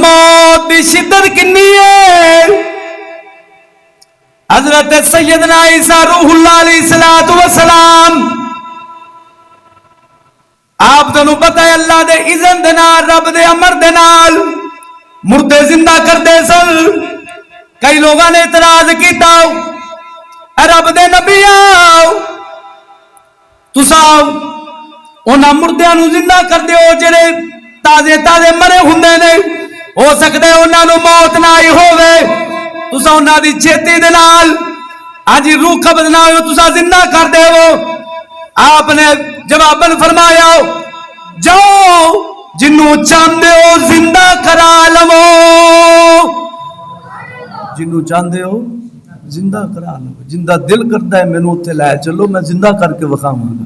موت دی شدت کنی ہے. حضرت سیدنا عیسیٰ روح اللہ علیہ السلام آپ تنوں پتہ ہے اللہ دے اذن دے نال رب دے امر دے نال مردے زندہ کردے سن. کئی لوگوں نے اعتراض کیتا اے رب دے نبی آؤ تساں انہاں مردیاں نوں زندہ کر دیو جڑے تازے تازے مرے ہوندے نے, ہو سکدا ہے انہاں نوں موت نہ آئی ہوے, تساں انہاں دی چھیتی دے نال اج روح قبض نہ ہوئے تساں زندہ کر دیو. آپ نے جواباً فرمایا جاؤ جنوں چاہندے ہو زندہ کرا لو, جنوں چاہندے ہو زندہ کرا لو. جندہ دل کرتا ہے مینوں اوتھے لے چلو میں زندہ کر کے وکھاواں گا.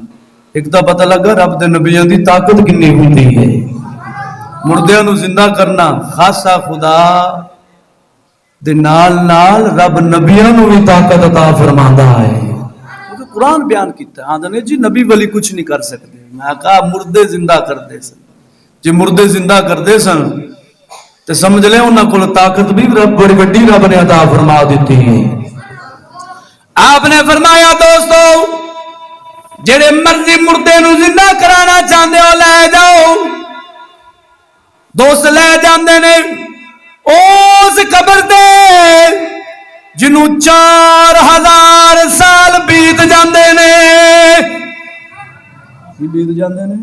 ایک تو پتہ لگا رب دے نبیاں دی طاقت کنی ہوندی ہے. مردیاں نوں زندہ کرنا خاصا خدا دے نال نال رب نبیاں نوں بھی طاقت عطا فرماندا ہے. وہ قرآن بیان کیتا ہے آندے نے جی نبی ولی کچھ نہیں کر سکتے. میں کہا مردے زندہ کردے سن, جی مردے زندہ کردے سن تے سمجھ لے انہاں کول طاقت بھی رب بڑی وڈی رب نے عطا فرما دیتی ہے. آپ نے فرمایا دوستو جڑے مرضی مردے نو زندہ کرانا چاہندے ہو لے جاؤ. دوست لے جاندے نے اس قبر تے جنوں 4000 سال بیت جاندے نے. بیت جاندے نے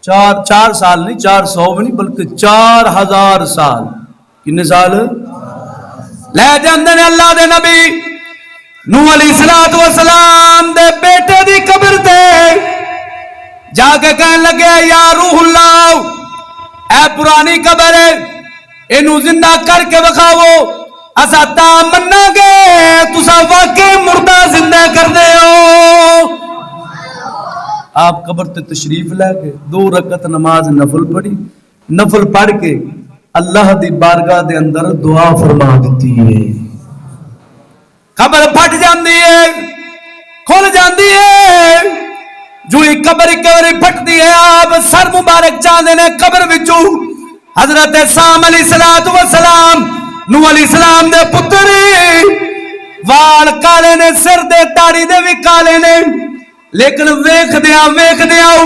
چار سال نہیں 400 بھی نہیں بلکہ 4000 سال. کنے سال لے جاندے نے اللہ دے نبی نوح علیہ السلام دے بیٹے دی قبر تے جا کے کہنے لگے یا روح اللہ اے پرانی قبر ہے اینو زندہ کر کے وکھاؤ اسا تا مننا گے تسا واقعی مردہ زندہ کر دے ہو. آپ قبر تے تشریف لے کے 2 رکعت نماز نفل پڑھی, نفل پڑھ کے اللہ دی بارگاہ دے اندر دعا فرما دیتی ہے. قبر پھٹ جاندی ہے کھل جاندی ہے. جو ہی قبر ایک بار پھٹدی ہے آپ سر مبارک چاندے نے قبر وچوں حضرت سام علیہ السلام نوح علیہ السلام دے پتر وال کالے نے سر دے داڑھی دے بھی کالے نے لیکن ویکھ دیاں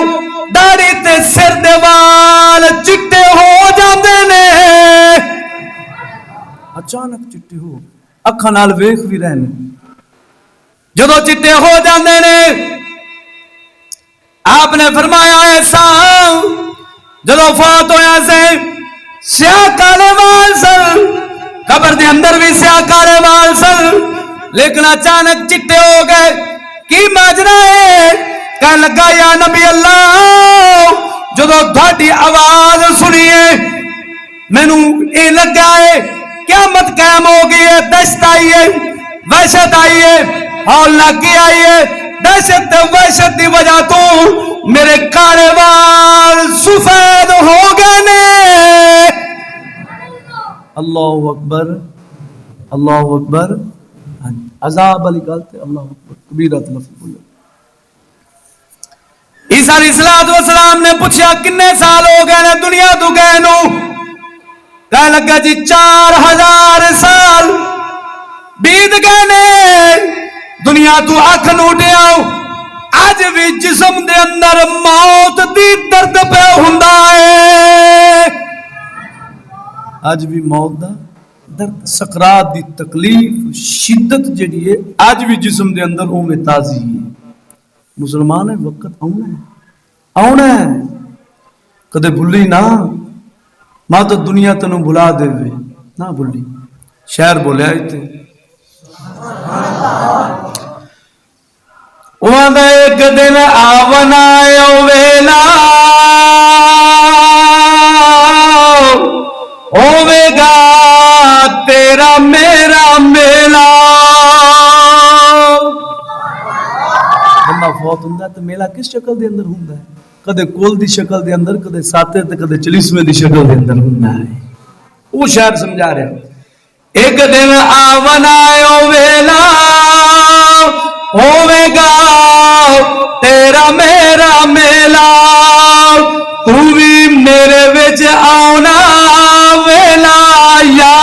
داڑھی تے سر دے وال چٹے ہو جاندے نے. اچانک چٹے ہو اکھاں نال ویکھ بھی رہنے جدو چٹے ہو جاندے نے. آپ نے فرمایا ایسا جدو فوت ہویا سے سیاہ کالے وال سن, قبر دے اندر بھی سیاہ کالے وال سن لیکن اچانک چٹے ہو گئے. کی ماجرا ہے؟ کہنے لگا یا نبی اللہ جدو تھوڑی آواز سنیے مینوں اے لگا ہے قیامت قائم ہو گئی ہے, دہشت آئی ہے, وحشت آئی ہے, ہول لگی آئی ہے. دہشت وحشت دی وجہ تو میرے کالے وال سفید ہو گئے نے. اللہ اکبر اللہ اکبر. عذاب علی گلتے اللہ اکبر کبیرت لفظ بولے. عیسیٰ علیہ السلام نے پوچھا کنے سال ہو گئے نے دنیا تو گئے نو؟ کہنے لگا جی 4000 سال بیت گئے نے دنیا تو اکھ نوٹے آؤ. اج بھی جسم دے اندر موت دی درد پہ ہوندا ہے. اج بھی موت دا درد سکرات دی تکلیف شدت جڑی ہے اج بھی جسم دے اندر اوویں تازی ہے. مسلمان ہے وقت آنا ہے کدے بھلی نہ ماں تو دنیا تنوں بھلا دے نہ بھلی. شہر بولیا ایتھے وہاں ایک دن آونا ویلا ہوے گا تیرا میرا میلا. بندہ فوت ہوندا ہے تو میلہ کس شکل دے اندر ہوندا ہے؟ کدے کول دی شکل دے اندر, کدے ساتے تے کدے چلیسویں دی شکل دے اندر ہوندا ہے. وہ شاعر سمجھا رہے ہیں ایک دن آونا ویلا ہوے گا تیرا میرا میلا, تو بھی میرے وچ آنا